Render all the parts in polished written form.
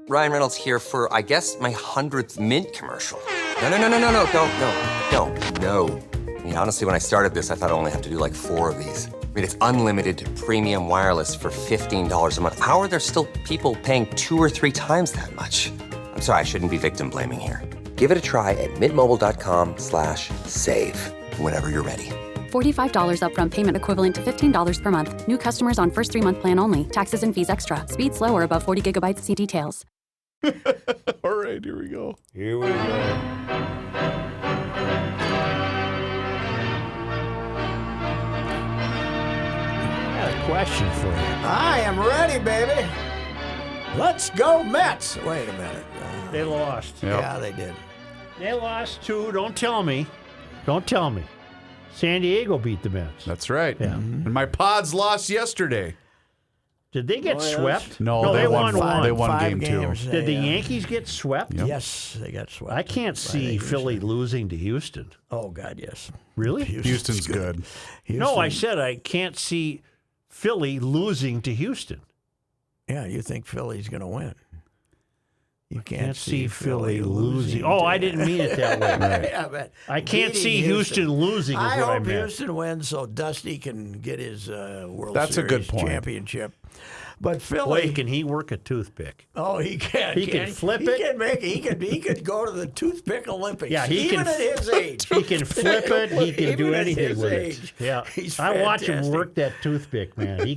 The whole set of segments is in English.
Ryan Reynolds here for, I guess, my 100th Mint commercial. No, don't. I mean, honestly, when I started this, I thought I only have to do like 4 of these. I mean, it's unlimited premium wireless for $15 a month. How are there still people paying 2 or 3 times that much? I'm sorry, I shouldn't be victim blaming here. Give it a try at mintmobile.com/save. Whenever you're ready. $45 upfront payment equivalent to $15 per month. New customers on first 3-month plan only. Taxes and fees extra. Speed slower above 40 gigabytes. See details. All right, here we go. Here we go. I got a question for you. I am ready, baby. Let's go Mets. Wait a minute. They lost. Yep. Yeah, they did. They lost 2. Don't tell me. San Diego beat the Mets. That's right. Yeah. And my Pods lost yesterday. Did they get swept? No, they won one. They won Five game 2. games. Did the Yankees get swept? Yep. Yes, they got swept. I can't see Philly losing to Houston. Oh, God, yes. Really? Houston's good. No, I said I can't see Philly losing to Houston. Yeah, you think Philly's going to win. You Can't see Philly losing. Oh, I didn't mean it that way. Yeah, but I can't beating see Houston losing is I what I hope meant. Houston wins so Dusty can get his World That's a Series good point. championship. But Philly, Boy, can he work a toothpick? oh, he can. He can flip he it. Can make. He could go to the toothpick Olympics. Yeah, he even can- at his age. He can flip it. He can do Even at anything his with age. it. Yeah, He's I watch him fantastic. work that toothpick, man. He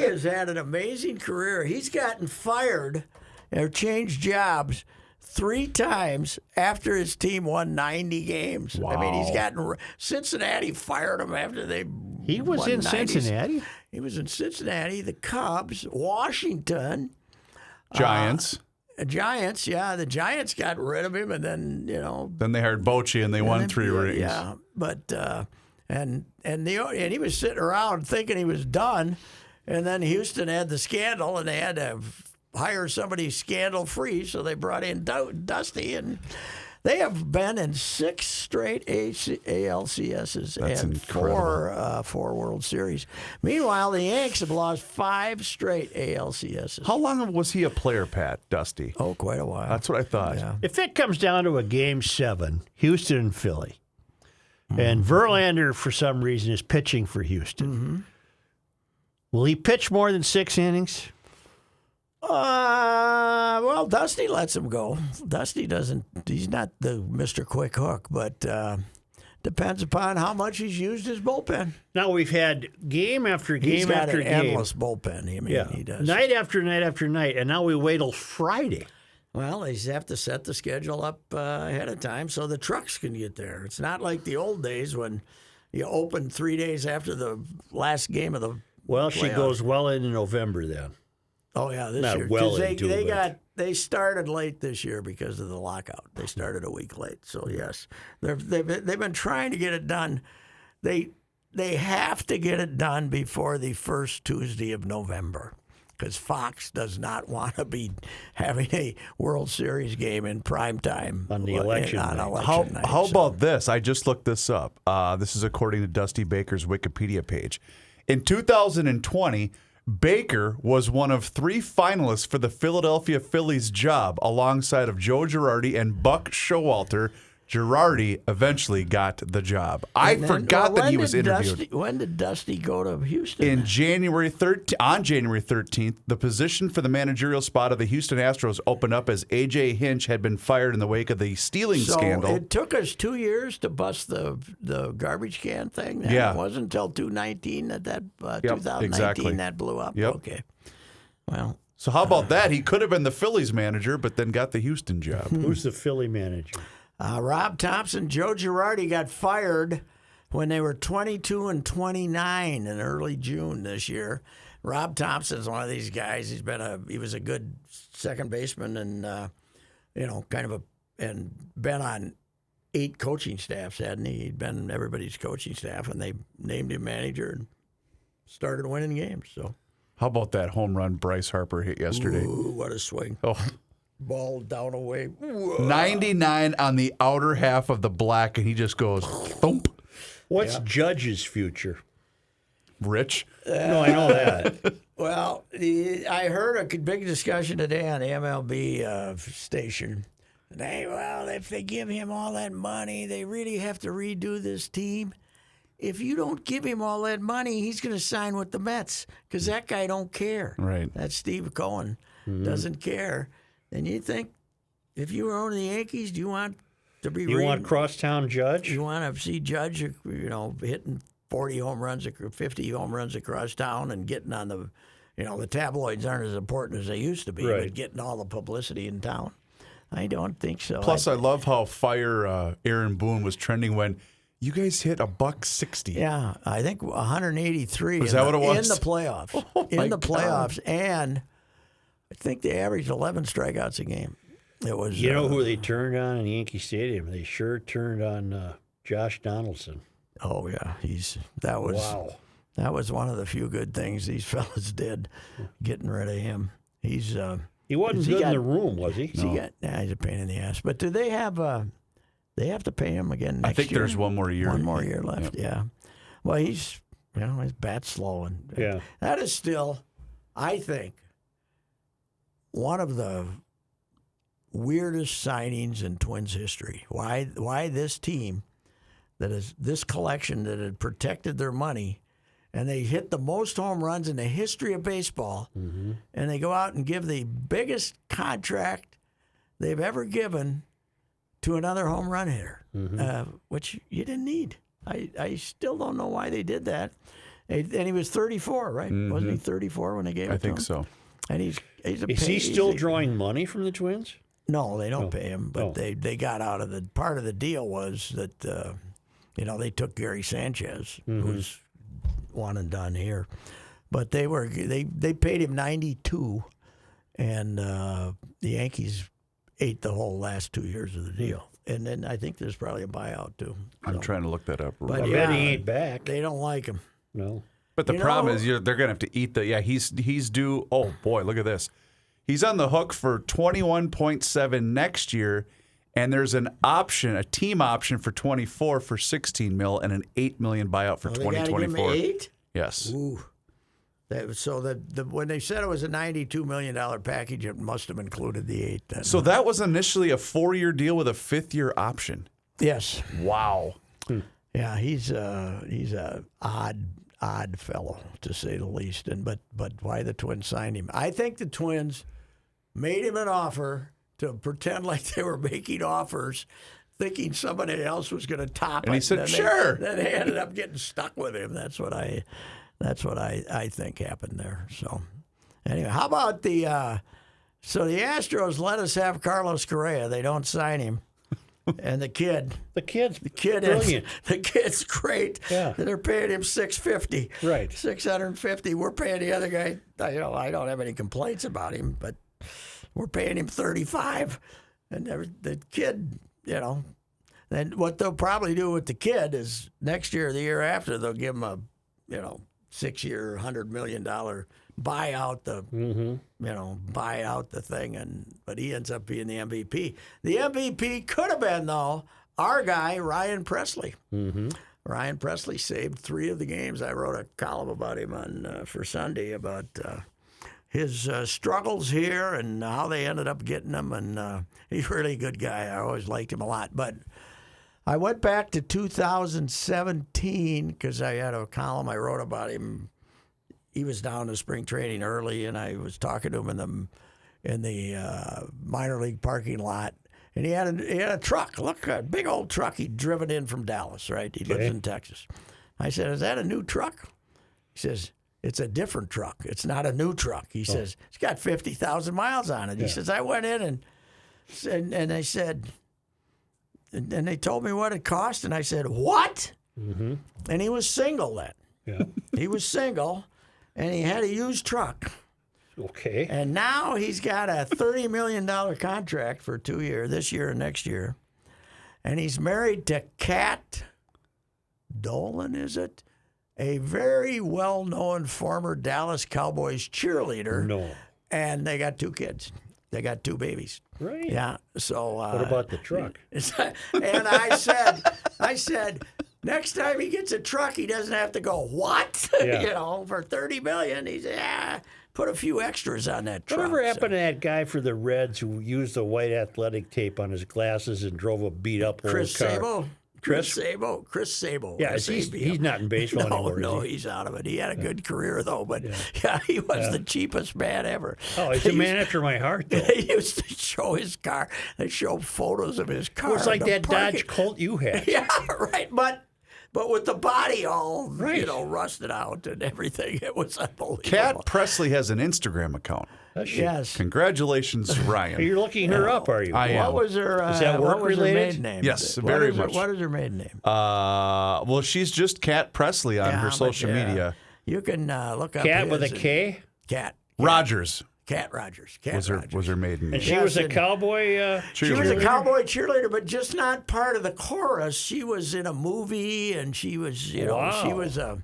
has had an amazing career. He's gotten fired or changed jobs 3 times after his team won 90 games. I mean, he's gotten Cincinnati fired him after they. He was won in 90s. Cincinnati. He was in Cincinnati, the Cubs, Washington, Giants. Giants. Yeah, the Giants got rid of him, and then Then they hired Bochy, and they won 3 rings. Yeah, but and he was sitting around thinking he was done, and then Houston had the scandal, and they had to hire somebody scandal-free, so they brought in Dusty, and they have been in 6 straight ALCSs That's and incredible. 4 World Series. Meanwhile, the Yanks have lost 5 straight ALCSs. How long was he a player, Pat, Dusty? Oh, quite a while. That's what I thought. Yeah. If it comes down to a game 7, Houston and Philly, and Verlander for some reason is pitching for Houston, will he pitch more than 6 innings? Well, Dusty lets him go. Dusty doesn't. He's not the Mr. Quick Hook, but depends upon how much he's used his bullpen. Now we've had game after game He's got after an game. endless bullpen. I mean, he does. Night after night after night, and now we wait till Friday. Well, they have to set the schedule up ahead of time so the trucks can get there. It's not like the old days when you open 3 days after the last game of the. Well, she playoffs. goes well into November then. Oh yeah, this Not year. well 'Cause into it. they started late this year because of the lockout. They started a week late. So yes, they've been trying to get it done. They have to get it done before the first Tuesday of November, because Fox does not want to be having a World Series game in prime time On the election night. election night. How So- about this? I just looked this up. This is according to Dusty Baker's Wikipedia page. In 2020, Baker was one of 3 finalists for the Philadelphia Phillies job alongside of Joe Girardi and Buck Showalter. Girardi eventually got the job. I And then- forgot well, that he when was did interviewed. When did Dusty go to Houston? On January 13th, the position for the managerial spot of the Houston Astros opened up as A.J. Hinch had been fired in the wake of the stealing So scandal. it took us 2 years to bust the garbage can thing. Then. Yeah. It wasn't until 2019 Yep, 2019 exactly. that blew up. Yep. Okay. Well, So how about that? He could have been the Phillies manager, but then got the Houston job. Who's the Philly manager? Rob Thompson, Joe Girardi got fired when they were 22 and 29 in early June this year. Rob Thompson's one of these guys. He was a good second baseman and and been on 8 coaching staffs, hadn't he? He'd been everybody's coaching staff, and they named him manager and started winning games. So, How about that home run Bryce Harper hit yesterday? ooh, what a swing! Oh, Ball down away. 99 on the outer half of the black, and he just goes thump. What's Judge's future? rich. No, I know that. Well, I heard a big discussion today on the MLB station. Well, if they give him all that money, they really have to redo this team. If you don't give him all that money, he's going to sign with the Mets because that guy don't care. Right. That's Steve Cohen. Doesn't care. And you think, if you were owning the Yankees, do you want to be? You want crosstown Judge? You want to see Judge, hitting 40 home runs, 50 home runs across town, and getting on the, the tabloids aren't as important as they used to be, Right. but getting all the publicity in town. I don't think so. Plus, I love how Aaron Boone was trending when you guys hit $160. Yeah, I think 183. Was that what it was? In the playoffs. Oh, my in the God. playoffs, and I think they averaged 11 strikeouts a game. It was. You know who they turned on in Yankee Stadium? They sure turned on Josh Donaldson. Oh yeah, that was Wow. That was one of the few good things these fellas did, getting rid of him. He wasn't good in the room, was he? He's a pain in the ass. But do they have? They have to pay him again next year? I think there's one more year. One more year left. Yeah. Well, his bat's slow, and that is still, I think, one of the weirdest signings in Twins history. Why this team, that is this collection that had protected their money, and they hit the most home runs in the history of baseball, and they go out and give the biggest contract they've ever given to another home run hitter, which you didn't need. I still don't know why they did that. And he was 34, right? Wasn't he 34 when they gave it to him? I think so. And is he still drawing money from the Twins? No, they don't pay him, but they got out of the part of the deal was that they took Gary Sanchez, who's one and done here, but they paid him 92, and the Yankees ate the whole last 2 years of the deal, and then I think there's probably a buyout too. I'm trying to look that up. But I bet he ain't back. They don't like him. No. But the problem is they're going to have to eat the. Yeah, he's due. Oh boy, look at this. He's on the hook for 21.7 next year, and there's an option, a team option for 24 for 16 mil, and an $8 million buyout for 2024. They gotta give him 8? Yes. Ooh. When they said it was a $92 million package, it must have included the 8. Then. So that was initially a 4-year deal with a 5th-year option. Yes. Wow. Yeah, he's a odd fellow, to say the least. But why the Twins signed him? I think the Twins made him an offer to pretend like they were making offers, thinking somebody else was going to top it. And he said, "Sure." Then they ended up getting stuck with him. That's what I think happened there. So anyway, how about the so the Astros let us have Carlos Correa. They don't sign him. And the kid's brilliant. The kid's great. Yeah. They're paying him $650. Right. $650. We're paying the other guy. I don't have any complaints about him, but we're paying him $35. And the kid, then what they'll probably do with the kid is next year or the year after they'll give him a 6-year, $100 million buyout the thing, but he ends up being the MVP. The MVP could have been, though, our guy, Ryan Presley. Ryan Presley saved 3 of the games. I wrote a column about him for Sunday about his struggles here and how they ended up getting him, and he's a really good guy. I always liked him a lot. But I went back to 2017 because I had a column I wrote about him. He was down to spring training early, and I was talking to him in the minor league parking lot. And he had a truck. Look, a big old truck he'd driven in from Dallas, right? He lives in Texas. I said, "Is that a new truck?" He says, "It's a different truck. It's not a new truck." He says, "It's got 50,000 miles on it." He says, "I went in and they said, and they told me what it cost, and I said, 'What?'" And he was single then. Yeah. He was single. And he had a used truck. Okay. And now he's got a $30 million contract for 2 years, this year and next year. And he's married to Kat Dolan, is it? A very well-known former Dallas Cowboys cheerleader. No. And they got 2 kids. They got 2 babies. Right. Yeah. So what about the truck? And I said, Next time he gets a truck, he doesn't have to go, what? Yeah. For $30 million, he's put a few extras on that truck. Whatever happened to that guy for the Reds who used the white athletic tape on his glasses and drove a beat up old Chris car? Sabo? Chris Sabo. Yeah, he's not in baseball anymore. No, he's out of it. He had a good career, though, but he was the cheapest man ever. Oh, he's a man after my heart, though. They used to show his car. They show photos of his car. It was like in the that parking- Dodge Colt you had. Yeah, right. But with the body all, Right. rusted out and everything, it was unbelievable. Kat Presley has an Instagram account. Yes. Congratulations, Ryan. You're looking her up, are you? I am. What was her? Is that what was her work-related? maiden name? Yes, What very is her- much. What is her maiden name? Well, she's just Kat Presley on her but, social media. You can look up Cat with a his and- K? Cat Rogers Cat Rogers. was her maiden And name. she Yes, was a and- cowboy. She was a Cheerleader. cowboy cheerleader, but just not part of the chorus. She was in a movie, and she was, Wow.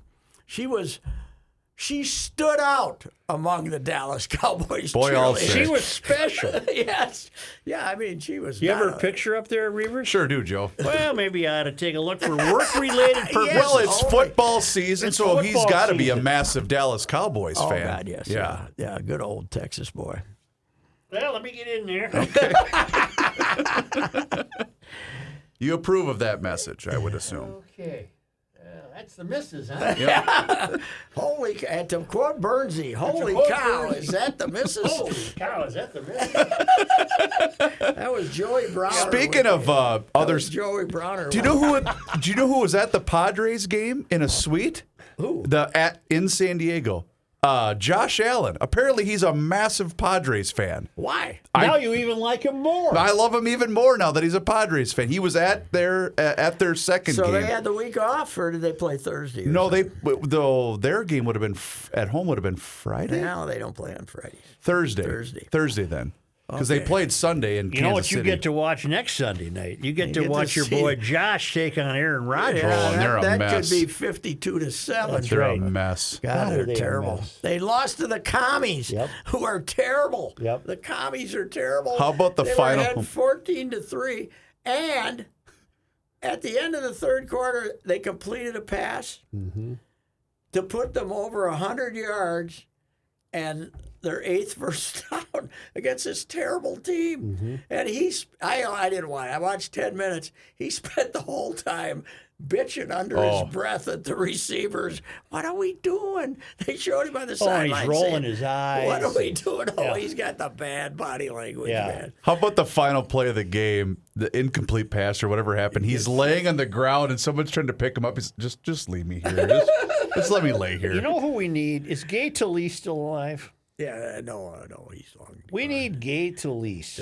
she stood out among the Dallas Cowboys. Boy, I'll cheerleaders. say. She was special. Yes, yeah. I mean, she was. You not have her a- picture up there, Reavers? Sure do, Joe. Well, maybe I ought to take a look for work-related purposes. Well, it's only- football season, It's so he's football got to be a season. massive Dallas Cowboys Oh fan. God, yes. Yeah. Good old Texas boy. Well, let me get in there. You approve of that message, I would assume. Okay. That's the missus, huh? Holy, and to quote Bernsey, holy quote cow, Bernsey. is that the missus? Holy cow, is that the missus? That was Joey Browner. Speaking of That was others, Joey Browner. do you know who was at the Padres game in a suite? Who? In San Diego? Josh Allen. Apparently, he's a massive Padres fan. Why? Now you even like him more. I love him even more now that he's a Padres fan. He was at their second So game. they had the week off, or did they play Thursday? or No, something? their game would have been at home would have been Friday, Now they don't play on Fridays. Thursday then, because they played Sunday in You know what Kansas you City. get to watch next Sunday night? You get to get to watch your see- boy Josh take on Aaron Rodgers. Yeah, and they're a that mess. could be 52-7. They're right. a mess. God, Oh, they're they are a terrible. mess. They lost to the commies, Yep. who are terrible. Yep. The commies are terrible. How about the they final- Were ahead 14-3, and at the end of the third quarter, they completed a pass to put them over 100 yards, and their 8th first down against this terrible team. And I didn't watch. I watched 10 minutes. He spent the whole time bitching under his breath at the receivers. What are we doing? They showed him on the and sideline. he's rolling saying, his eyes. What are we doing? Oh, Yeah. he's got the bad body language, Yeah. man. How about the final play of the game, the incomplete pass or whatever happened? He's laying on the ground and someone's trying to pick him up. He's just leave me here. Just let me lay here. You know who we need? Is Gay Talese still alive? Yeah, no, he's long. We need Gay Talese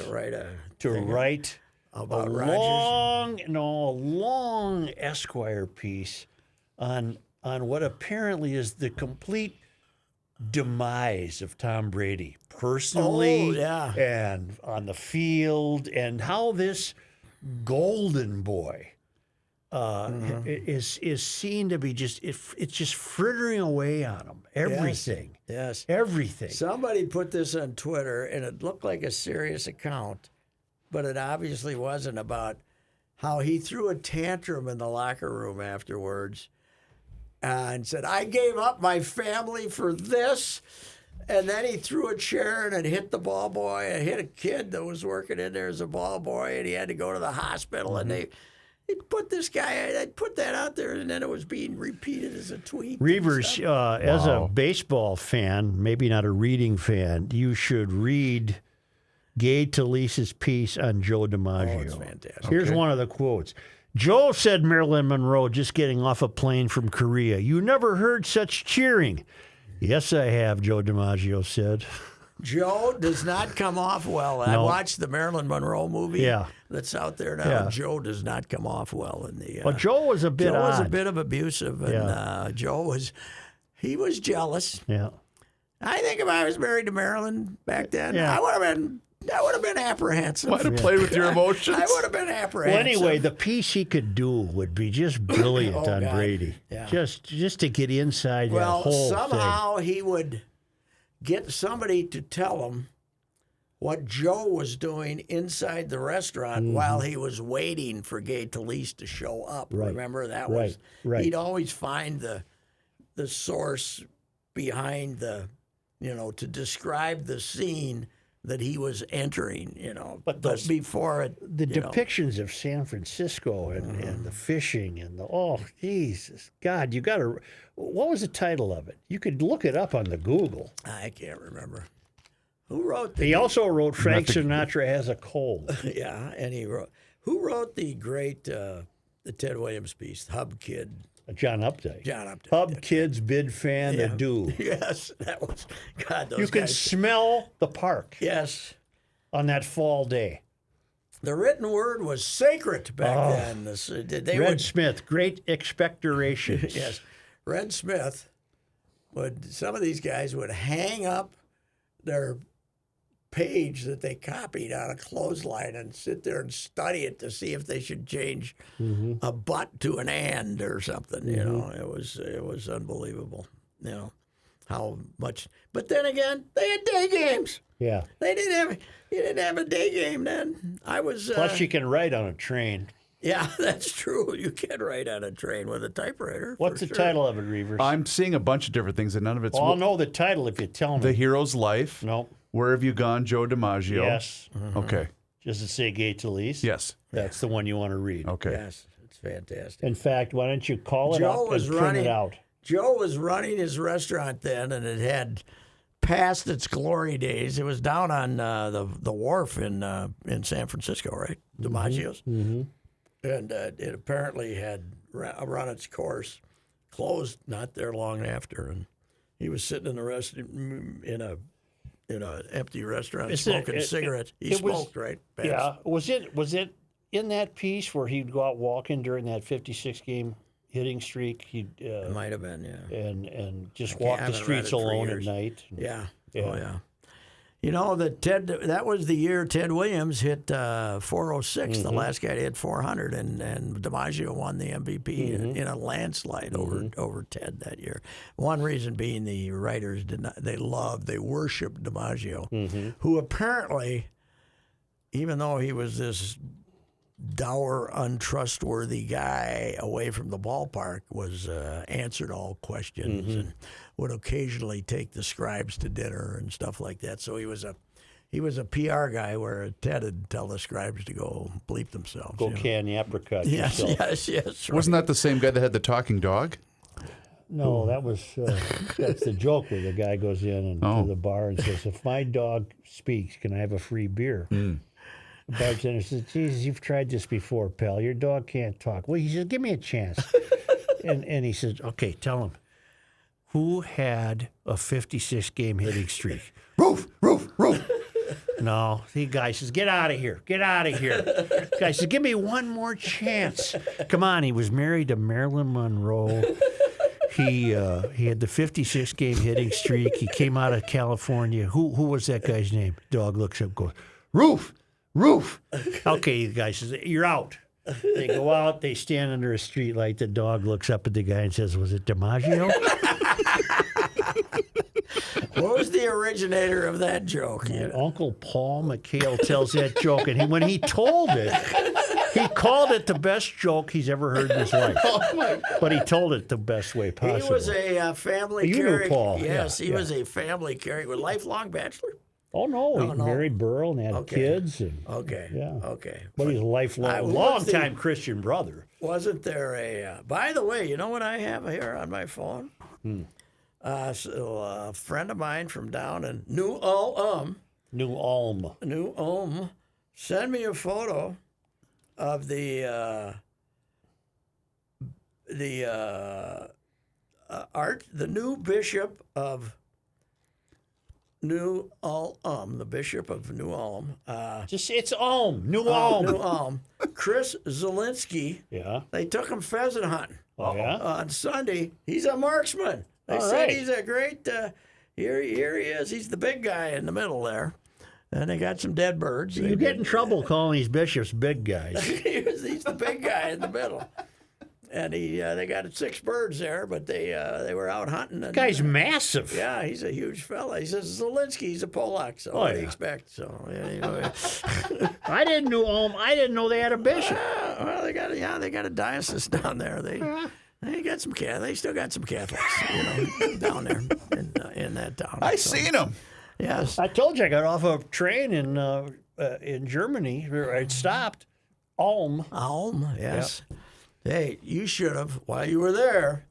To write about a Rodgers. long Esquire piece on what apparently is the complete demise of Tom Brady personally Oh, yeah. and on the field, and how this golden boy is seen to be it's just frittering away on him. Everything. Yes. Everything. Somebody put this on Twitter, and it looked like a serious account, but it obviously wasn't, about how he threw a tantrum in the locker room afterwards and said, I gave up my family for this. And then he threw a chair and it hit the ball boy. It hit a kid that was working in there as a ball boy, and he had to go to the hospital. And they put this guy, they put that out there, and then it was being repeated as a tweet. Reavers, as a baseball fan, maybe not a reading fan, you should read Gay Talese's piece on Joe DiMaggio. Oh, it's fantastic. Here's one of the quotes. Joe, said Marilyn Monroe, just getting off a plane from Korea, you never heard such cheering. Yes, I have, Joe DiMaggio said. Joe does not come off well. I No. watched the Marilyn Monroe movie that's out there now. Yeah. Joe does not come off well in the. Well, Joe was a bit Joe was a odd. bit of abusive, and Joe was jealous. Yeah. I think if I was married to Marilyn back then, Yeah. I would have been apprehensive. Might have played with your emotions. I would have been Well, apprehensive. anyway, the piece he could do would be just brilliant Oh, on God. Brady. Yeah. Just to get inside that whole thing. somehow he would get somebody to tell him what Joe was doing inside the restaurant while he was waiting for Gay Talese to show up. Right. Remember that Right. Right. he'd always find the source behind the, to describe the scene that he was entering, but before it. The depictions of San Francisco and the fishing and Jesus, God, you got to. What was the title of it? You could look it up on the Google. I can't remember. Who wrote He also wrote Frank Sinatra Has a Cold. Yeah, and who wrote the great the Ted Williams piece, Hub Kid? John Updike. John Updike. Hub Kids Bid Fan Adieu. Yes, that was, God, those You can guys. smell the park Yes. on that fall day. The written word was sacred back then. Red Smith, great expectorations. Yes. Red Smith some of these guys would hang up their page that they copied on a clothesline and sit there and study it to see if they should change a but to an and or something. It was unbelievable. How much. But then again, they had day games. Yeah. You didn't have a day game then. I was. Plus, you can write on a train. Yeah, that's true. You can write on a train with a typewriter. What's the title of it, Reavers? I'm seeing a bunch of different things, and none of it's I'll know the title if you tell me. The Hero's Life. No. Where Have You Gone, Joe DiMaggio? Yes. Okay. Just to say Gay Talese? Yes. That's the one you want to read. Okay. Yes, it's fantastic. In fact, why don't you call it Joe up was and print running it out? Joe was running his restaurant then, and it had passed its glory days. It was down on the wharf in San Francisco, right? DiMaggio's. Mm-hmm. And it apparently had run its course, closed not there long after, and he was sitting in the in an empty restaurant smoking cigarettes. He smoked, right? Past. Yeah. Was it in that piece where he'd go out walking during that 56-game hitting streak? It might have been, yeah. And just walk the streets alone at night. Yeah. Yeah. Oh, yeah. That was the year Ted Williams hit 406, the last guy to hit 400, and DiMaggio won the MVP in a landslide over Ted that year. One reason being the writers they worshipped DiMaggio, who apparently, even though he was this dour, untrustworthy guy away from the ballpark, was answered all questions and would occasionally take the scribes to dinner and stuff like that. So he was a PR guy where Ted would tell the scribes to go bleep themselves. Go can the apricot Yes, yourself. yes. Right. Wasn't that the same guy that had the talking dog? No, that was that's the joke where the guy goes in to the bar and says, "If my dog speaks, can I have a free beer?" The bartender says, "Jesus, you've tried this before, pal. Your dog can't talk." Well, he says, "Give me a chance." and he says, "Okay, tell him who had a 56-game hitting streak." Roof. No, the guy says, "Get out of here. Get out of here." The guy says, "Give me one more chance." Come on, he was married to Marilyn Monroe. He had the 56-game hitting streak. He came out of California. Who was that guy's name? Dog looks up, goes, "Roof. Okay, the guy says, "You're out." They go out. They stand under a street light. The dog looks up at the guy and says, "Was it DiMaggio?" What was the originator of that joke? Uncle Paul McHale tells that joke, and when he told it, he called it the best joke he's ever heard in his life. But he told it the best way possible. He was a family You knew character. Paul. Yes, Yeah, he was a family character. A lifelong bachelor? Oh, no. He married Burl and had kids. And, Okay. Yeah. Okay. But he's a long-time Christian brother. Wasn't there a... by the way, you know what I have here on my phone? So a friend of mine from down in New Ulm sent me a photo of the new bishop of New Ulm, the bishop of New Ulm. It's Ulm. New Ulm. New Ulm. Chris Zielinski. Yeah. They took him pheasant hunting. Oh, yeah? On Sunday. He's a marksman. They All said right. he's a great. Here he is. He's the big guy in the middle there. And they got some dead birds. You get in trouble calling these bishops big guys. He's the big guy in the middle. and they got 6 birds there, but they were out hunting. And, Guy's massive. yeah, he's a huge fella. He says Zelensky, he's a Polak, so what do you expect? So anyway. I didn't know they had a bishop. Well, they got a diocese down there. They got some They still got some Catholics, down there in that town. I seen him. Yes. I told you I got off a train in Germany where I'd stopped. Ulm. Yes. Yep. Hey, you should have while you were there.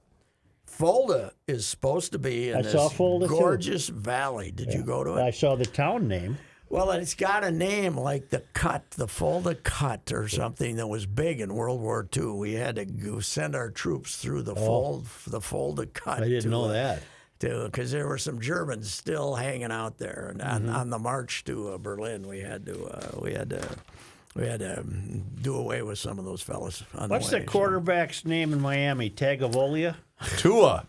Fulda is supposed to be in this gorgeous valley. Did you go to it? I saw the town name. Well, it's got a name like the Fulda Cut or something that was big in World War II. We had to send our troops through the Fulda Cut. I didn't know that. Because there were some Germans still hanging out there, and on the march to Berlin, we had to do away with some of those fellas. What's the quarterback's name in Miami? Tagovailoa? Tua.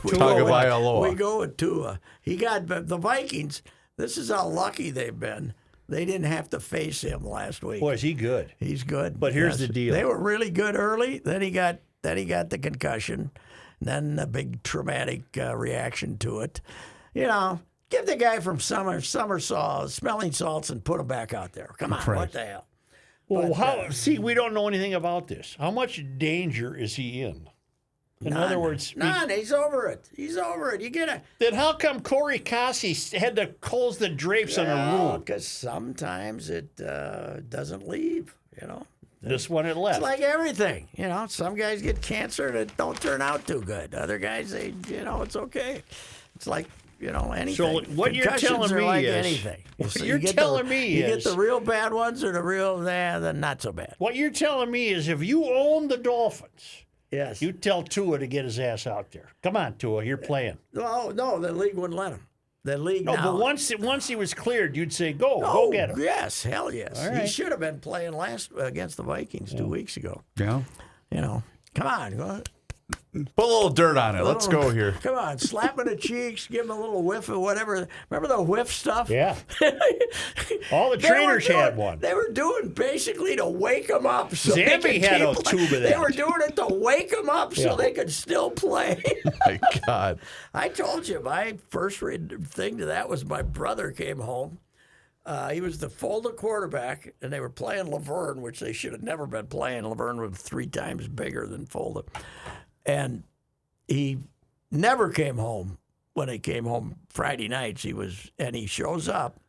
We go with Tua. He got the Vikings. This is how lucky they've been. They didn't have to face him last week. Boy, is he good. He's good. But here's the deal. They were really good early. Then he got the concussion. Then a big traumatic reaction to it. Give the guy from summer smelling salts and put him back out there. Come on, Right. What the hell? Well, we don't know anything about this. How much danger is he in? In other words, none. He's over it. You get it. Then how come Corey Cassie had to close the drapes on a room? Because sometimes it doesn't leave. This one it left. It's like everything. Some guys get cancer that don't turn out too good. Other guys, it's okay. It's like anything. So what you're telling me like is anything. You get the real bad ones or the real the not so bad. What you're telling me is if you own the Dolphins, yes, you tell Tua to get his ass out there. Come on, Tua, you're playing. No, the league wouldn't let him. The league. No, now, but once he was cleared, you'd say go get him. Yes, hell yes. All right. He should have been playing last against the Vikings 2 weeks ago. Yeah. Come on, go. Put a little dirt on it. Let's go here. Come on, slap in the cheeks, give him a little whiff of whatever. Remember the whiff stuff? Yeah. All the trainers had one. They were doing basically to wake them up. So Zambi had a tube of that. They were doing it to wake them up so they could still play. My God. I told you, my first thing to that was my brother came home. He was the Fulda quarterback, and they were playing Laverne, which they should have never been playing. Laverne was 3 times bigger than Fulda. And he never came home. When he came home Friday nights, he shows up,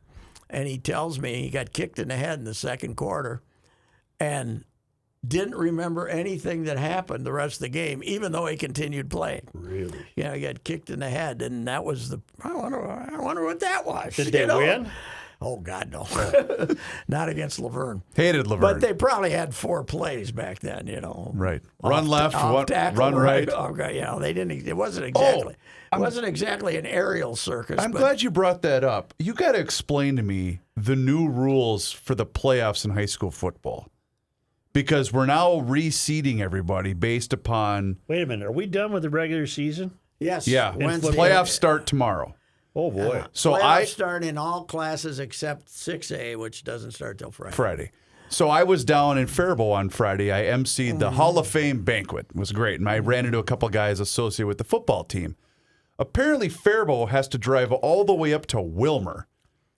and he tells me he got kicked in the head in the second quarter and didn't remember anything that happened the rest of the game, even though he continued playing. Really? Yeah, he got kicked in the head, and that was I wonder what that was. Did they win? Oh, God, no. Not against Laverne. Hated Laverne. But they probably had 4 plays back then, Right. Run left, tackle, run right. Okay, they didn't. It wasn't exactly. It wasn't exactly an aerial circus. I'm glad you brought that up. You got to explain to me the new rules for the playoffs in high school football. Because we're now reseeding everybody based upon. Wait a minute. Are we done with the regular season? Yes. Yeah. Wednesday. Playoffs start tomorrow. Oh, boy. So playoffs start in all classes except 6A, which doesn't start till Friday. So I was down in Faribault on Friday. I emceed the Hall of Fame banquet. It was great. And I ran into a couple guys associated with the football team. Apparently, Faribault has to drive all the way up to Wilmer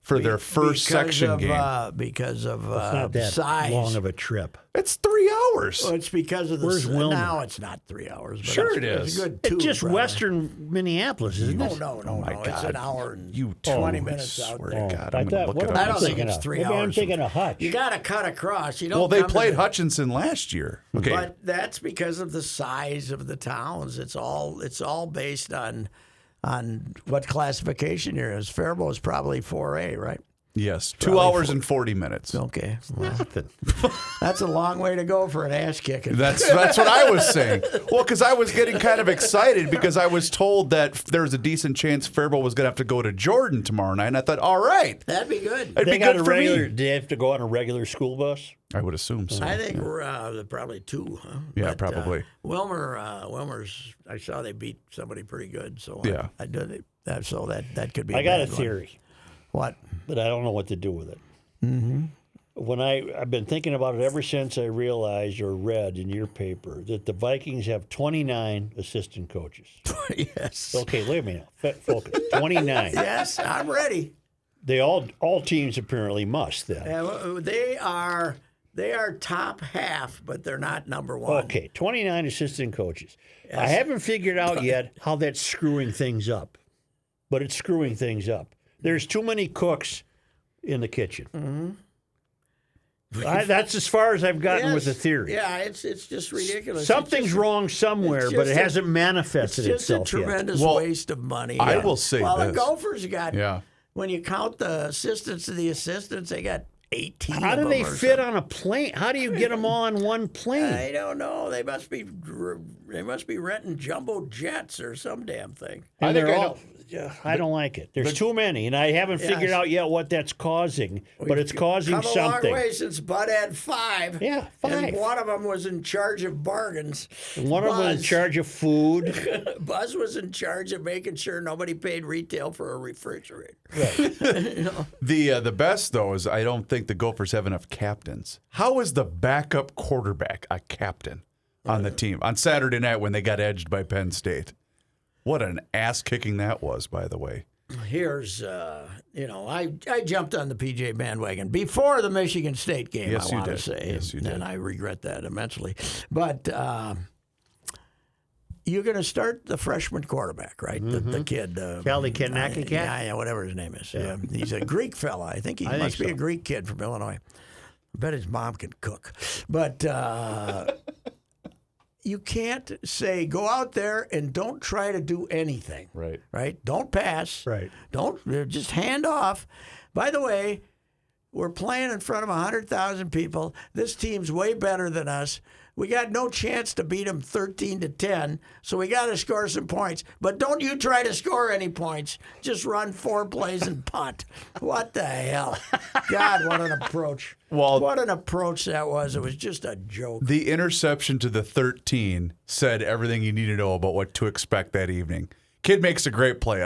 for their first section game. Because of It's not that size. long of a trip. It's 3 hours. Well, it's because of the Where's Wilmer? Now it's not 3 hours. But Sure it it's is. a good It's 2. just probably. western Minneapolis, isn't it? No. my It's God. an hour and You 20 I minutes out swear there. to God, I I'm going to thought- look what it am up. I don't think thinking it's of? 3 Maybe hours. I'm thinking of Hutch. You got to cut across. You don't. Well, they come to played the- Hutchinson last year. Okay. But that's because of the size of the towns. It's all based on what classification you're in. Faribault is probably 4A, right? Yes. 2 hours and 40 minutes. Okay. Well, that's a long way to go for an ass kicking. That's what I was saying. Well, because I was getting kind of excited because I was told that there was a decent chance Faribault was going to have to go to Jordan tomorrow night. And I thought, all right. That'd be good. It'd They be got good a for regular. me. Do they have to go on a regular school bus? I would assume so. I think we're probably 2. Huh? Yeah, probably. Wilmer's. I saw they beat somebody pretty good. So Yeah. I did it. So that could be. I got a bad one. theory, What? but I don't know what to do with it. Mm-hmm. I've been thinking about it ever since I realized or read in your paper that the Vikings have 29 assistant coaches. Yes. Okay, wait a minute. Focus. 29. Yes, I'm ready. They all teams apparently must then. They are top half, but they're not number one. Okay, 29 assistant coaches. I haven't figured out yet how that's screwing things up, but it's screwing things up. There's too many cooks in the kitchen. Mm-hmm. That's as far as I've gotten with the theory. Yeah, it's just ridiculous. Something's wrong somewhere, but it hasn't manifested itself It's just a tremendous Well, waste of money. I will say the this. Gophers got, Yeah. when you count the assistants to the assistants, they got 18 How do of they them or fit something. on a plane? How do you get them all on one plane? I don't know. They must be renting jumbo jets or some damn thing. And I think they're I all. I don't like it. There's too many, and I haven't figured Yes. out yet what that's causing. But it's causing Come a long something. way since Bud had 5. Yeah, 5. And one of them was in charge of bargains. One of them was in charge of food. Buzz was in charge of making sure nobody paid retail for a refrigerator. The best, though, is I don't think the Gophers have enough captains. How is the backup quarterback a captain on the team on Saturday night when they got edged by Penn State? What an ass-kicking that was, by the way. Here's, I jumped on the PJ bandwagon before the Michigan State game, Yes, I you want to did. say. Yes, you did. And I regret that immensely. But you're going to start the freshman quarterback, right? The kid. Kelly Kanakakat? Yeah, whatever his name is. Yeah. He's a Greek fella. I think he must be a Greek kid from Illinois. I bet his mom can cook. But you can't say, go out there and don't try to do anything. Right. Right? Don't pass. Right. Don't just hand off. By the way, we're playing in front of 100,000 people. This team's way better than us. We got no chance to beat them 13-10, so we got to score some points. But don't you try to score any points. Just run 4 plays and punt. What the hell? God, what an approach. Well, what an approach that was. It was just a joke. The interception to the 13 said everything you need to know about what to expect that evening. Kid makes a great play.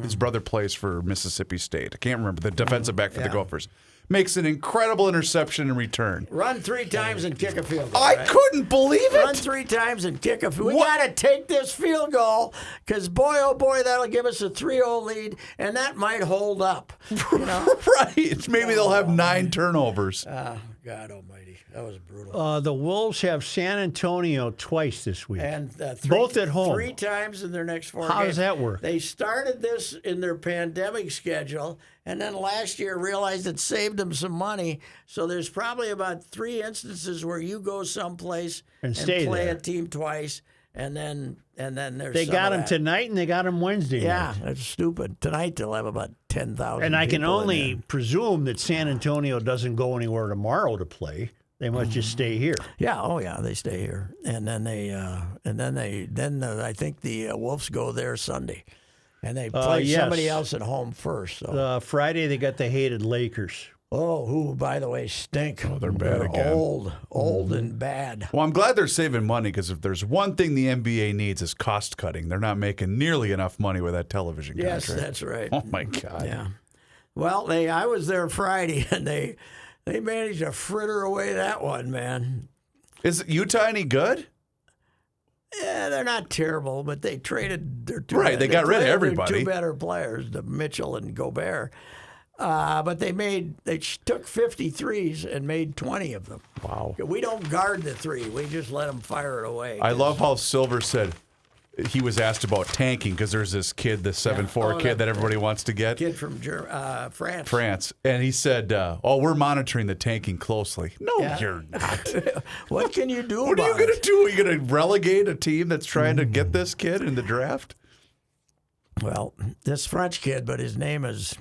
His brother plays for Mississippi State. I can't remember. The defensive back for the Gophers. Makes an incredible interception in return. Run 3 times and kick a field goal. I right? couldn't believe it. Run 3 times and kick a field goal. We got to take this field goal because, boy, oh, boy, that'll give us a 3-0 lead, and that might hold up. You know? Right. Maybe they'll have 9 turnovers. God almighty. That was brutal. The Wolves have San Antonio twice this week. And both at home. 3 times in their next 4 games. How does that work? They started this in their pandemic schedule, and then last year realized it saved them some money. So there's probably about 3 instances where you go someplace And stay play there. a team twice, and then there's They some got of him that. tonight and they got him Wednesday Yeah, night. that's stupid. Tonight they'll have about 10,000. And I can people in only there. presume that San Antonio doesn't go anywhere tomorrow to play. They must just stay here. Yeah, oh yeah, they stay here, and then I think the Wolves go there Sunday, and they play yes. somebody else at home first. So. Friday they got the hated Lakers. Who, by the way, stink. Oh, they're bad again. Old and bad. Well, I'm glad they're saving money because if there's one thing the NBA needs is cost cutting. They're not making nearly enough money with that television Yes, contract. that's right. Oh, my God. Yeah. Well, I was there Friday, and they managed to fritter away that one, man. Is Utah any good? Yeah, they're not terrible, but they traded their two. Right, they got rid of traded their everybody. 2 better players, the Mitchell and Gobert. But they took 53s and made 20 of them. Wow. We don't guard the 3. We just let them fire it away. I love how Silver said he was asked about tanking because there's this kid, the 7'4" kid that everybody wants to get. Kid from France. France. And he said, we're monitoring the tanking closely. No, you're not. What can you do What are about you going it? to do? Are you going to relegate a team that's trying to get this kid in the draft? Well, this French kid, but his name is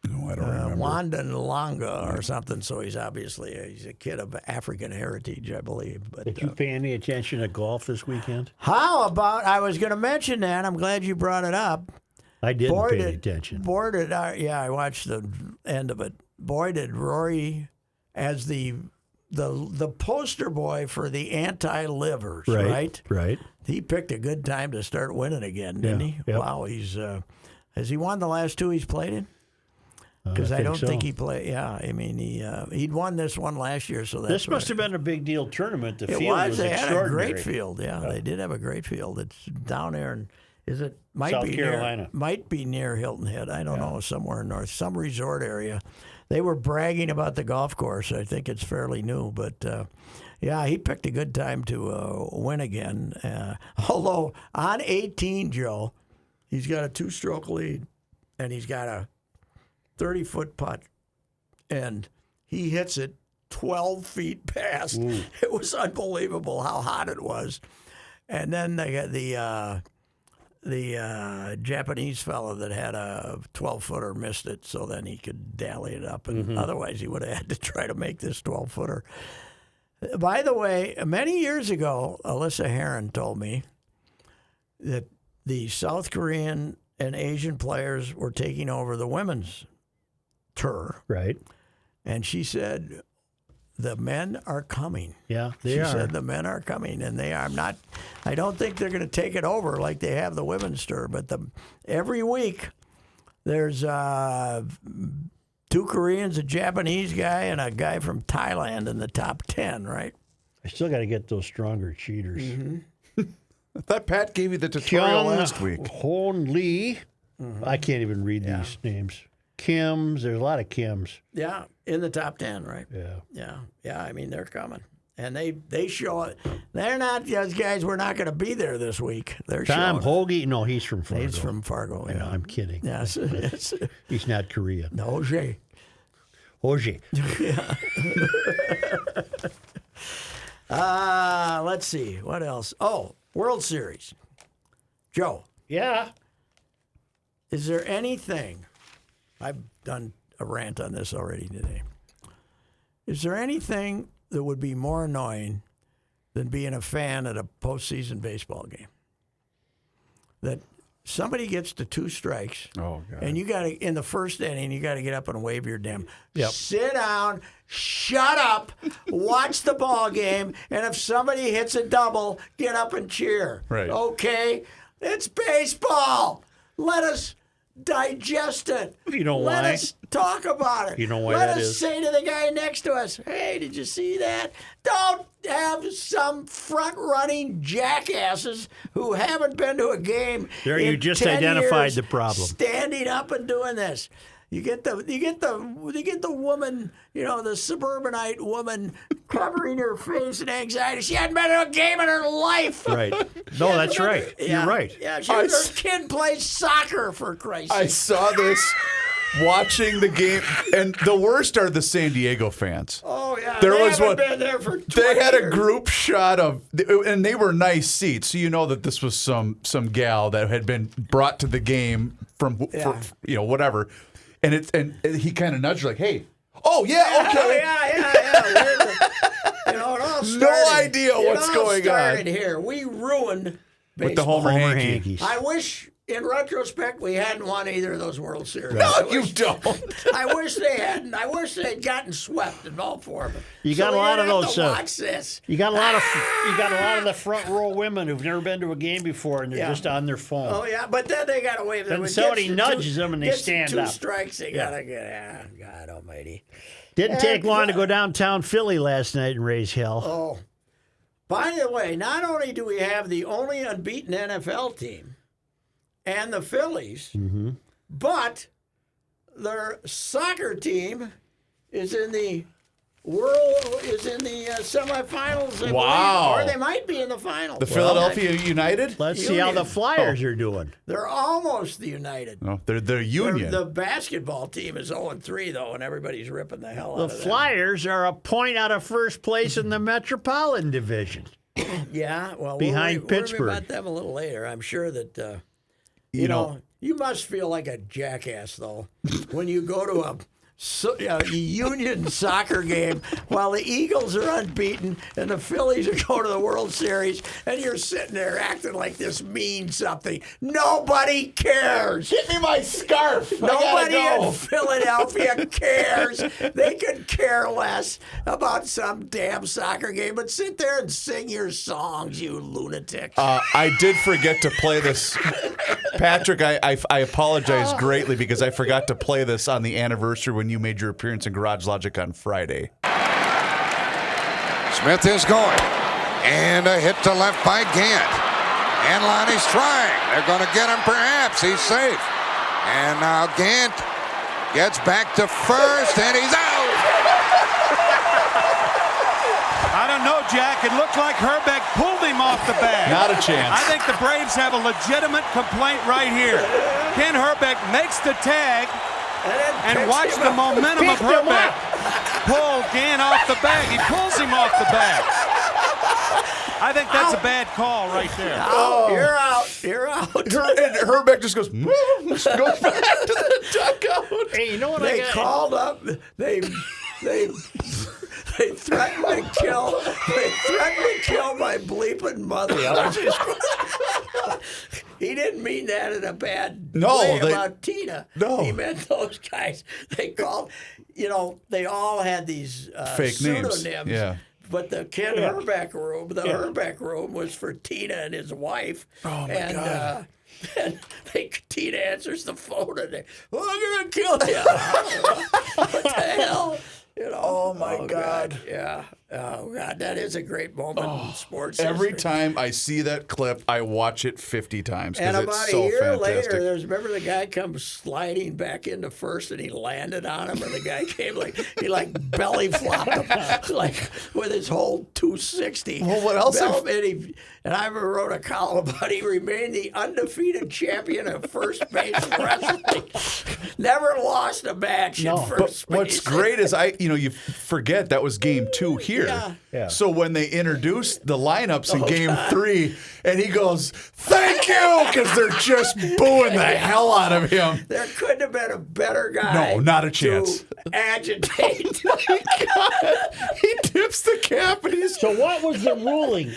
No, I don't remember. Wanda Longa or something. So he's obviously he's a kid of African heritage, I believe. But Did you pay any attention to golf this weekend? how about? I was going to mention that. I'm glad you brought it up. I didn't pay any attention. Boy, did I watched the end of it. Boy, did Rory as the poster boy for the anti-livers, right? Right. He picked a good time to start winning again, didn't he? Yep. Wow, he's has he won the last 2 he's played in? Because I don't so. think he played. Yeah, I mean he'd won this one last year, so that's This must have been a big deal tournament. The it field was They had a extraordinary. great field. Yeah, they did have a great field. It's down there, and might South be Carolina. might be near Hilton Head. I don't know, somewhere in north, some resort area. They were bragging about the golf course. I think it's fairly new, but yeah, he picked a good time to win again. Although on 18, Joe, he's got a 2-stroke lead, and he's got a 30-foot putt, and he hits it 12 feet past. Ooh. It was unbelievable how hot it was. And then they got the Japanese fellow that had a 12-footer missed it, so then he could dally it up, and otherwise he would have had to try to make this 12-footer. By the way, many years ago, Alyssa Heron told me that the South Korean and Asian players were taking over the women's tour. Right. And she said, the men are coming. Yeah, they are. She said the men are coming, and they are not. I don't think they're going to take it over like they have the women's tour, but every week there's 2 Koreans, a Japanese guy, and a guy from Thailand in the top 10, right? I still got to get those stronger cheaters. I thought Pat gave you the tutorial last week. Hon Lee. I can't even read these names. Kims. There's a lot of Kims. Yeah, in the top 10, right? Yeah. Yeah. I mean, they're coming, and they show it. They're not those guys. We're not going to be there this week. They're Tom showing. Hoagie. No, he's from Fargo. He's from Fargo. Yeah, I'm kidding. Yes. He's not Korean. No, Jay. Hoagie. Let's see. What else? Oh, World Series. Joe, Yeah. is there anything, I've done a rant on this already today. Is there anything that would be more annoying than being a fan at a postseason baseball game? That somebody gets to 2 strikes, and you got to, in the first inning, you got to get up and wave your damn. Sit down, shut up, watch the ball game, and if somebody hits a double, get up and cheer. Right. Okay? It's baseball. Let us digest it. You know Let why? us talk about it. You know why Let that us is? say to the guy next to us, hey, did you see that? Don't have some front-running jackasses who haven't been to a game There, in you just 10 identified years the problem. standing up and doing this. You get the woman, the suburbanite woman covering her face in anxiety. She hadn't been to a game in her life. Right. No, that's right. You're right. Yeah, her kid plays soccer, for Christ's I sake. saw this watching the game, and the worst are the San Diego fans. Oh, yeah. There they was haven't one. been there for 20 They had a years. group shot of, and they were nice seats, so you know that this was some gal that had been brought to the game from, whatever. And he kind of nudged like, "Hey, oh yeah, okay." Yeah. It all started, idea what's going on. Here, we ruined baseball. With the Homer Hanky. Yankees. I wish, in retrospect, we hadn't won either of those World Series. No, I you wish- don't. I wish they hadn't. I wish they'd gotten swept in all 4 of them. You got so a lot of we didn't have those, to watch this. You got a lot of the front row women who've never been to a game before, and they're just on their phone. Oh yeah, but then they got to wave. Then When it somebody gets to nudges them and they gets to stand 2 up. strikes, they gotta get. God Almighty. Didn't take long to go downtown Philly last night and raise hell. Oh, by the way, not only do we have the only unbeaten NFL team and the Phillies, but their soccer team is in the semifinals. I Wow. believe, or they might be in the finals. The Philadelphia United? Let's see how the Flyers are doing. They're almost the United. No, they're Union. The basketball team is 0-3 though, and everybody's ripping the hell The out of them. Flyers are a point out of first place in the Metropolitan Division. Yeah, well, Behind we'll Pittsburgh. worry about them a little later. I'm sure that you know you must feel like a jackass though when you go to a Union soccer game while the Eagles are unbeaten and the Phillies are going to the World Series, and you're sitting there acting like this means something. Nobody cares. Give me my scarf. Nobody in Philadelphia cares. They could care less about some damn soccer game, but sit there and sing your songs, you lunatics. I did forget to play this. Patrick, I apologize greatly because I forgot to play this on the anniversary when you made your appearance in Garage Logic on Friday. Smith is going. And a hit to left by Gant. And Lonnie's trying. They're going to get him perhaps. He's safe. And now Gant gets back to first, and he's out. I don't know, Jack. It looked like Hrbek pulled him off the bag. Not a chance. I think the Braves have a legitimate complaint right here. Kent Hrbek makes the tag, and watch the momentum of Hrbek pull Gant off the bag. He pulls him off the bag. I think that's a bad call right there. Oh, you're out. You're out. And Hrbek just goes back to the dugout. Hey, you know what They called up. They threatened to kill. They threatened to kill my bleeping mother. He didn't mean that in a bad way about Tina. No. He meant those guys. They called. They all had these fake pseudonyms. names. Yeah. But the Kent Hrbek room, Hrbek room was for Tina and his wife. Oh, my God. And Tina answers the phone and I'm going to kill you. What the hell? Oh, my God. Yeah. Oh, God. That is a great moment in sports Every history. time I see that clip, I watch it 50 times And because about it's so a year fantastic. later, remember the guy comes sliding back into first and he landed on him, and the guy came he belly flopped him with his whole 260. Well, what else? And I wrote a column about he remained the undefeated champion of first base wrestling. Never lost a match in first base. What's great is you forget that was game 2 here. Yeah. So when they introduced the lineups in game 3, and he goes, "Thank you," because they're just booing the hell out of him. There couldn't have been a better guy. No, not a chance. To agitate. He tips the cap and he's. So what was the ruling?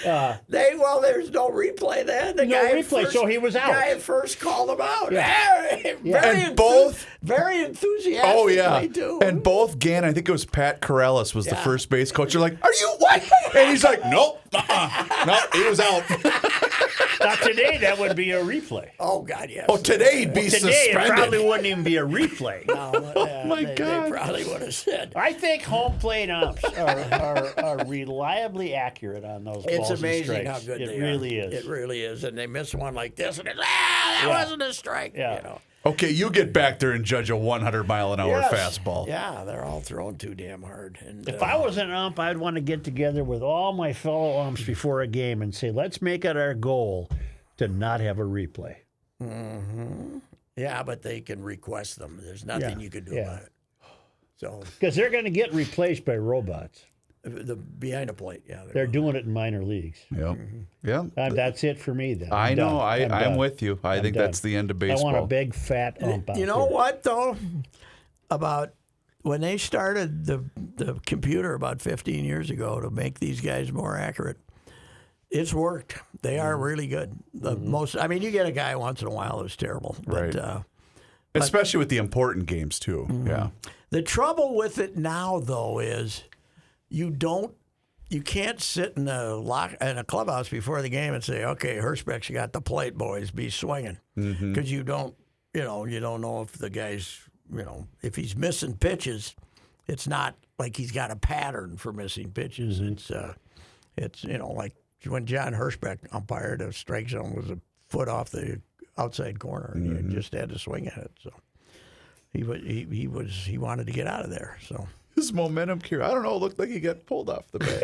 There's no replay then. The No guy replay, first, so he was out. The guy at first called him out. And both. Very enthusiastic. Oh yeah, too. and both Gann, I think it was Pat Corrales was the first base coach. They're like, "Are you what?" And he's like, "Nope, nope, he was out." Now today that would be a replay. Oh God, yes. Oh, today he'd be Today suspended. it probably wouldn't even be a replay. They probably would have said. I think home plate umps are reliably accurate on those balls. It's amazing and how strikes. good it they really are. is. It really is. And they miss one like this, and that wasn't a strike. Yeah. Okay, you get back there and judge a 100-mile-an-hour fastball. Yeah, they're all throwing too damn hard. And If I was an ump, I'd want to get together with all my fellow umps before a game and say, let's make it our goal to not have a replay. Mm-hmm. Yeah, but they can request them. There's nothing you can do about it. So because they're going to get replaced by robots. The behind the plate, They're doing it in minor leagues. Yep. Yeah. That's it for me then. I I'm know. done. I'm with you. I think done. that's the end of baseball. I want a big fat ump out You know there. what though? About when they started the computer about 15 years ago to make these guys more accurate, it's worked. They are really good. The most. I mean, you get a guy once in a while who's terrible, but. Right. Especially with the important games too. Yeah. The trouble with it now, though, is you can't sit in a clubhouse before the game and say, "Okay, Hrbek's got the plate, boys, be swinging," because you don't know if the guy's, if he's missing pitches, it's not like he's got a pattern for missing pitches. It's like when John Hrbek umpired, a strike zone was a foot off the outside corner, and you just had to swing at it. So he wanted to get out of there. So His momentum cure. I don't know. It looked like he got pulled off the bag.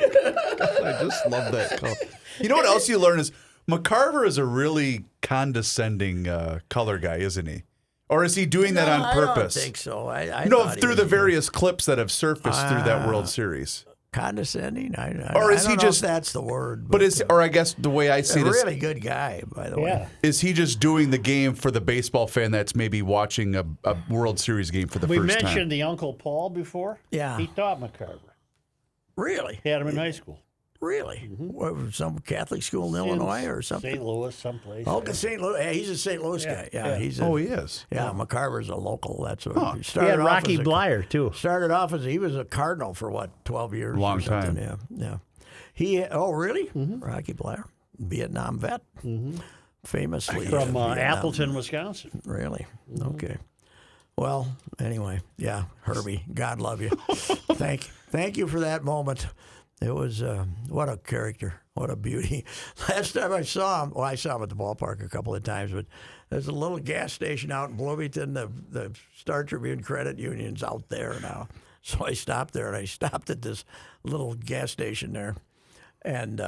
God, I just love that call. You know what else you learn is McCarver is a really condescending color guy, isn't he? Or is he doing that on purpose? I don't think so. No, through the various clips that have surfaced through that World Series. condescending. Or is I don't he know just if that's the word? But I guess the way I see a this, really good guy, by the way. is he just doing the game for the baseball fan that's maybe watching a World Series game for the We first time? mentioned the Uncle Paul before. Yeah. He taught McCarver. Really? He had him in high school. Really? What, some Catholic school in Illinois or something? St. Louis, someplace. Oh, St. Louis. Yeah, he's a St. Louis guy. Yeah, he is. Yeah, McCarver's a local. That's what he He started. had off Rocky as a- Blyer, too. Started off as he was a Cardinal for 12 years? Long or something. time. Yeah. He. Oh, really? Rocky Blyer, Vietnam vet, famously From Vietnam. Appleton, Wisconsin. Really? Okay. Well, anyway, yeah, Herbie, God love you. Thank you for that moment. It was what a character, what a beauty. Last time I saw him, I saw him at the ballpark a couple of times, but there's a little gas station out in Bloomington. The Star Tribune Credit Union's out there now, so I stopped there, and I stopped at this little gas station there, and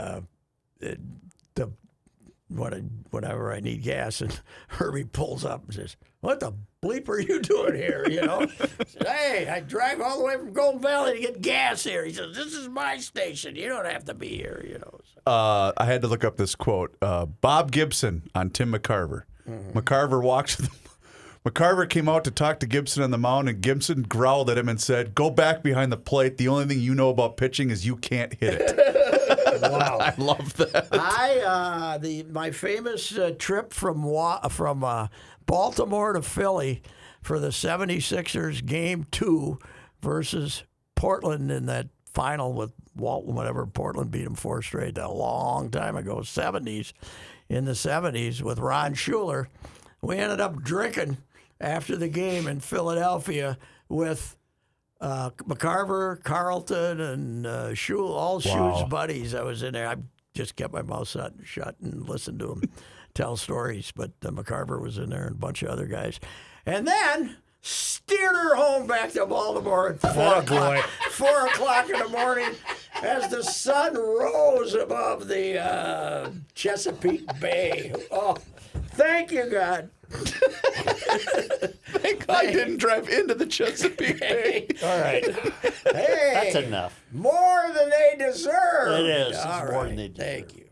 whenever I need gas, and Herbie pulls up and says, "What the bleep are you doing here?" You know, I said, "Hey, I drive all the way from Golden Valley to get gas here." He says, "This is my station. You don't have to be here." You know. So. I had to look up this quote. Bob Gibson on Tim McCarver. McCarver walks. McCarver came out to talk to Gibson on the mound, and Gibson growled at him and said, "Go back behind the plate. The only thing you know about pitching is you can't hit it." Wow, I love that. My famous trip from Baltimore to Philly for the 76ers Game 2 versus Portland in that final with Walton, whatever. Portland beat them 4 straight a long time ago, in the 70s with Ron Schuler. We ended up drinking after the game in Philadelphia with McCarver, Carlton, and Schuler's buddies. I was in there. I just kept my mouth shut and listened to them tell stories. But McCarver was in there and a bunch of other guys. And then steered her home back to Baltimore at 4 o'clock. 4 o'clock in the morning as the sun rose above the Chesapeake Bay. Oh, thank you, God. Thank God I didn't drive into the Chesapeake Bay. All right. Hey, That's enough. More than they deserve. It is. It's All more right. than they deserve. Thank you.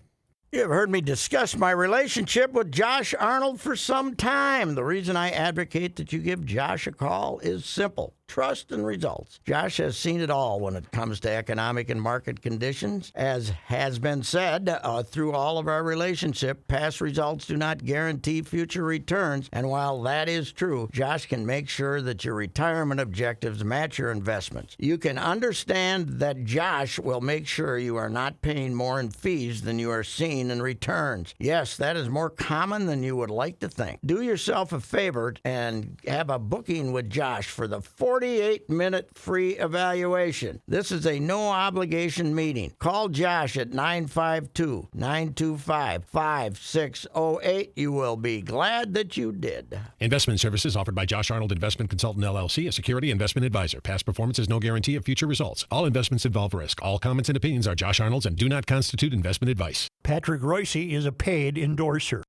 You have heard me discuss my relationship with Josh Arnold for some time. The reason I advocate that you give Josh a call is simple. Trust and results. Josh has seen it all when it comes to economic and market conditions. As has been said through all of our relationship, past results do not guarantee future returns. And while that is true, Josh can make sure that your retirement objectives match your investments. You can understand that Josh will make sure you are not paying more in fees than you are seeing in returns. Yes, that is more common than you would like to think. Do yourself a favor and have a booking with Josh for the 48-minute free evaluation. This is a no-obligation meeting. Call Josh at 952-925-5608. You will be glad that you did. Investment services offered by Josh Arnold Investment Consultant LLC, a security investment advisor. Past performance is no guarantee of future results. All investments involve risk. All comments and opinions are Josh Arnold's and do not constitute investment advice. Patrick Royce is a paid endorser.